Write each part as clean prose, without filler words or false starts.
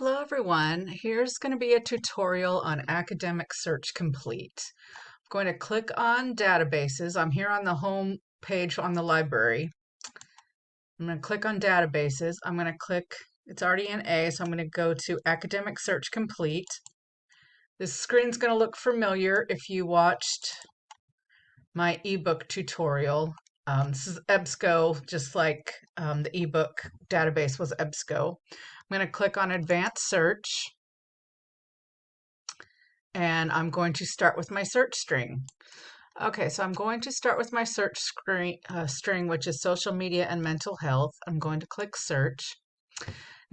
Hello everyone, here's going to be a tutorial on Academic Search Complete. I'm going to click on databases. I'm here on the home page on the library. I'm going to click on databases. I'm going to click, it's already in A, so I'm going to go to Academic Search Complete. This screen's going to look familiar if you watched my ebook tutorial. This is EBSCO, just like the ebook database was EBSCO. I'm going to click on Advanced Search, and I'm going to start with my search string. Okay, so I'm going to start with my search string, which is social media and mental health. I'm going to click search.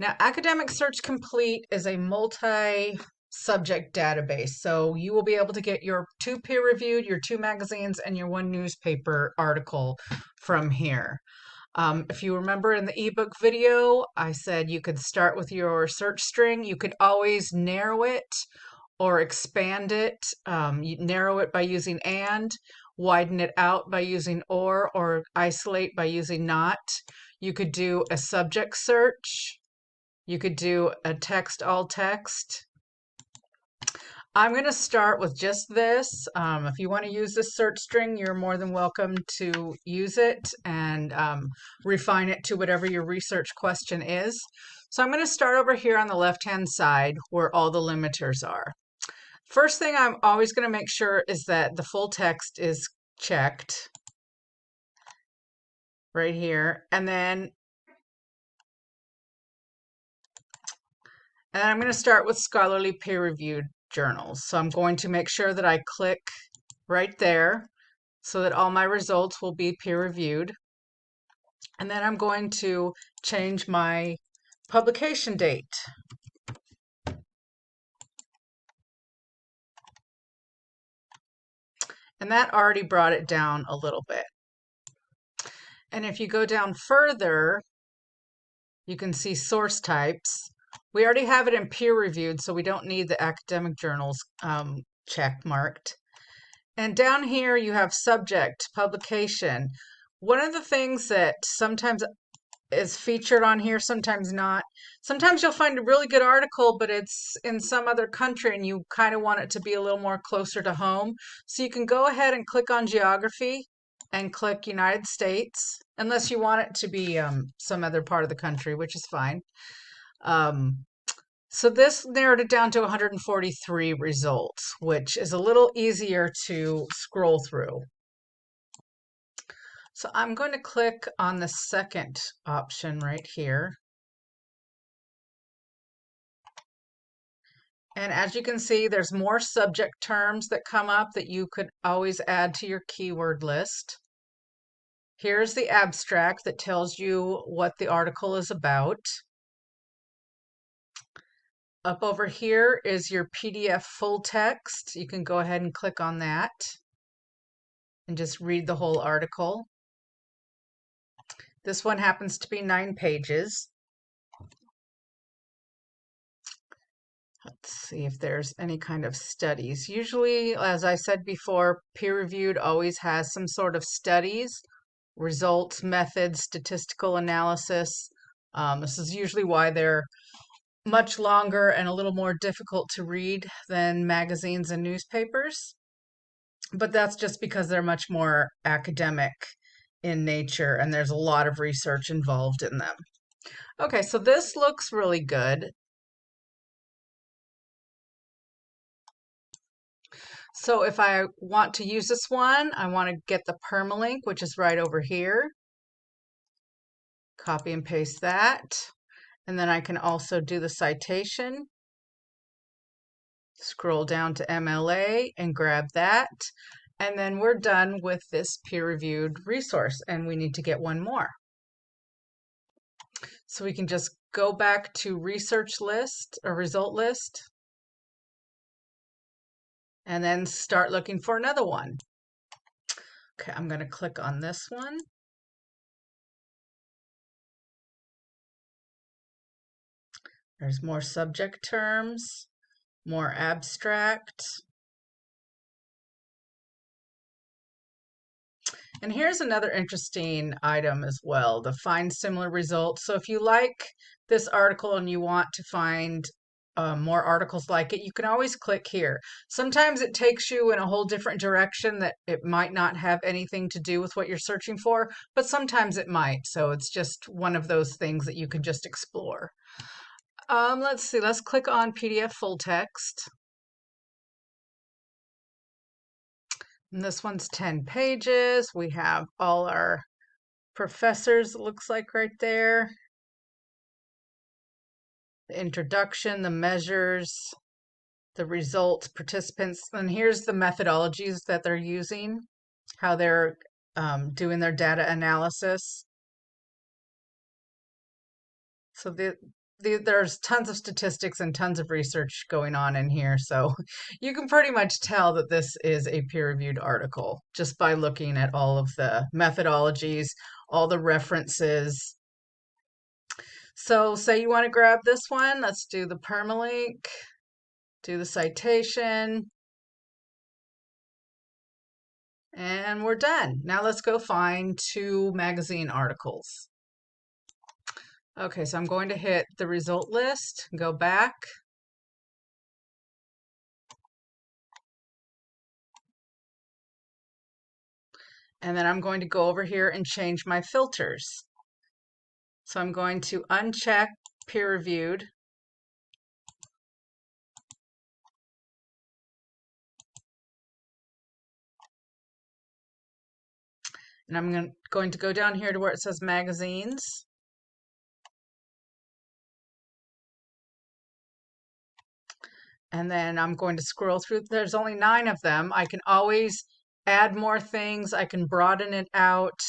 Now, Academic Search Complete is a multi-subject database, so you will be able to get your 2 peer-reviewed, your 2 magazines, and your 1 newspaper article from here. If you remember in the ebook video, I said you could start with your search string. You could always narrow it or expand it. You narrow it by using and, widen it out by using or isolate by using not. You could do a subject search. You could do a text all text. I'm going to start with just this. If you want to use this search string, you're more than welcome to use it and refine it to whatever your research question is. So I'm going to start over here on the left-hand side where all the limiters are. First thing I'm always going to make sure is that the full text is checked right here. And then I'm going to start with scholarly peer-reviewed journals. So I'm going to make sure that I click right there so that all my results will be peer-reviewed. And then I'm going to change my publication date. And that already brought it down a little bit. And if you go down further, you can see source types. We already have it in peer-reviewed, so we don't need the academic journals check marked. And down here you have subject, publication. One of the things that sometimes is featured on here, sometimes not. Sometimes you'll find a really good article, but it's in some other country and you kind of want it to be a little more closer to home. So you can go ahead and click on geography and click United States, unless you want it to be some other part of the country, which is fine. So this narrowed it down to 143 results, which is a little easier to scroll through. So I'm going to click on the second option right here. And as you can see, there's more subject terms that come up that you could always add to your keyword list. Here's the abstract that tells you what the article is about. Up over here is your PDF full text. You can go ahead and click on that and just read the whole article. This one happens to be 9 pages. Let's see if there's any kind of studies. Usually, as I said before, peer-reviewed always has some sort of studies, results, methods, statistical analysis. This is usually why they're much longer and a little more difficult to read than magazines and newspapers. But that's just because they're much more academic in nature and there's a lot of research involved in them. Okay, so this looks really good. So if I want to use this one, I want to get the permalink, which is right over here. Copy and paste that. And then I can also do the citation. Scroll down to MLA and grab that. And then we're done with this peer-reviewed resource, and we need to get one more. So we can just go back to research list or result list and then start looking for another one. Okay, I'm going to click on this one. There's more subject terms, more abstract. And here's another interesting item as well, the find similar results. So if you like this article and you want to find more articles like it, you can always click here. Sometimes it takes you in a whole different direction that it might not have anything to do with what you're searching for, but sometimes it might. So it's just one of those things that you can just explore. Let's see, let's click on PDF full text. And this one's 10 pages. We have all our professors, it looks like right there. The introduction, the measures, the results, participants, and here's the methodologies that they're using, how they're doing their data analysis. So there's tons of statistics and tons of research going on in here. So you can pretty much tell that this is a peer-reviewed article just by looking at all of the methodologies, all the references. So say you want to grab this one, let's do the permalink, do the citation, and we're done. Now let's go find 2 magazine articles. Okay, so I'm going to hit the result list, go back. And then I'm going to go over here and change my filters. So I'm going to uncheck peer reviewed. And I'm going to go down here to where it says magazines. And then I'm going to scroll through. There's only 9 of them. I can always add more things. I can broaden it out,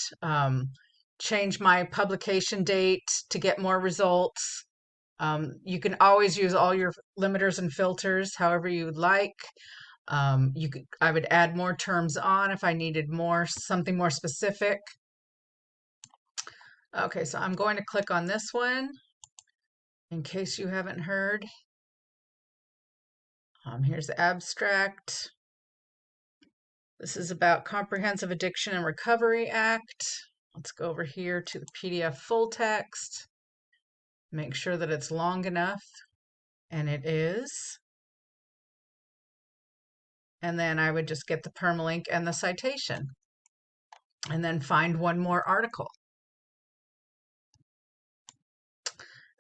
change my publication date to get more results. You can always use all your limiters and filters however you would like. I would add more terms on if I needed something more specific. Okay, so I'm going to click on this one in case you haven't heard. Here's the abstract. This is about Comprehensive Addiction and Recovery Act. Let's go over here to the PDF full text. Make sure that it's long enough, and it is. And then I would just get the permalink and the citation, and then find one more article.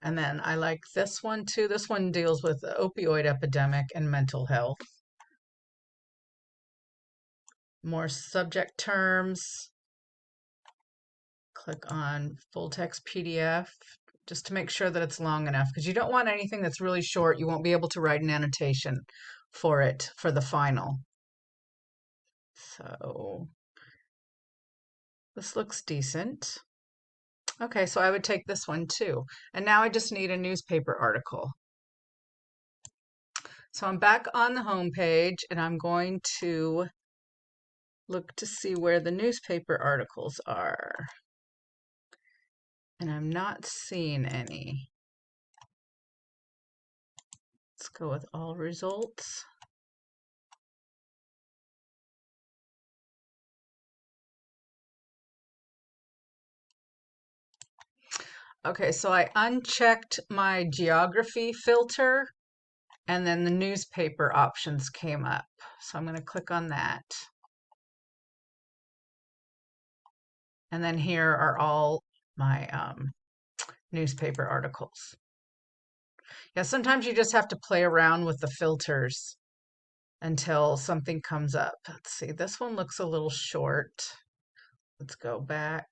And then I like this one too. This one deals with the opioid epidemic and mental health. More subject terms. Click on full text PDF just to make sure that it's long enough, because you don't want anything that's really short. You won't be able to write an annotation for it for the final. So this looks decent. Okay, so I would take this one too. And now I just need a newspaper article. So I'm back on the home page, and I'm going to look to see where the newspaper articles are. And I'm not seeing any. Let's go with all results. Okay, so I unchecked my geography filter, and then the newspaper options came up. So I'm going to click on that. And then here are all my newspaper articles. Yeah, sometimes you just have to play around with the filters until something comes up. Let's see, this one looks a little short. Let's go back.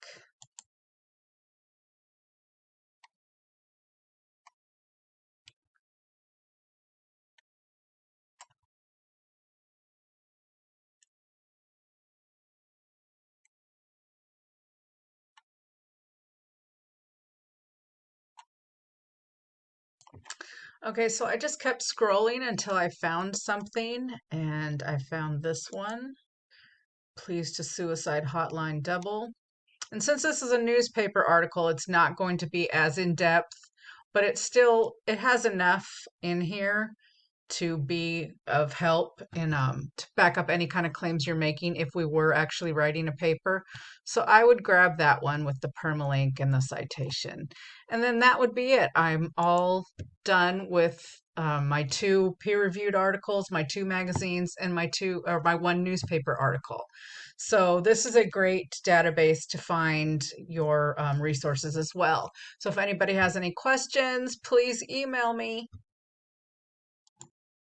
Okay, so I just kept scrolling until I found something, and I found this one. Pleas to Suicide Hotline Double. And since this is a newspaper article, it's not going to be as in-depth, but it has enough in here to be of help in to back up any kind of claims you're making if we were actually writing a paper. So I would grab that one with the permalink and the citation. And then that would be it. I'm all done with my 2 peer-reviewed articles, my 2 magazines, and my 1 newspaper article. So this is a great database to find your resources as well. So if anybody has any questions, please email me.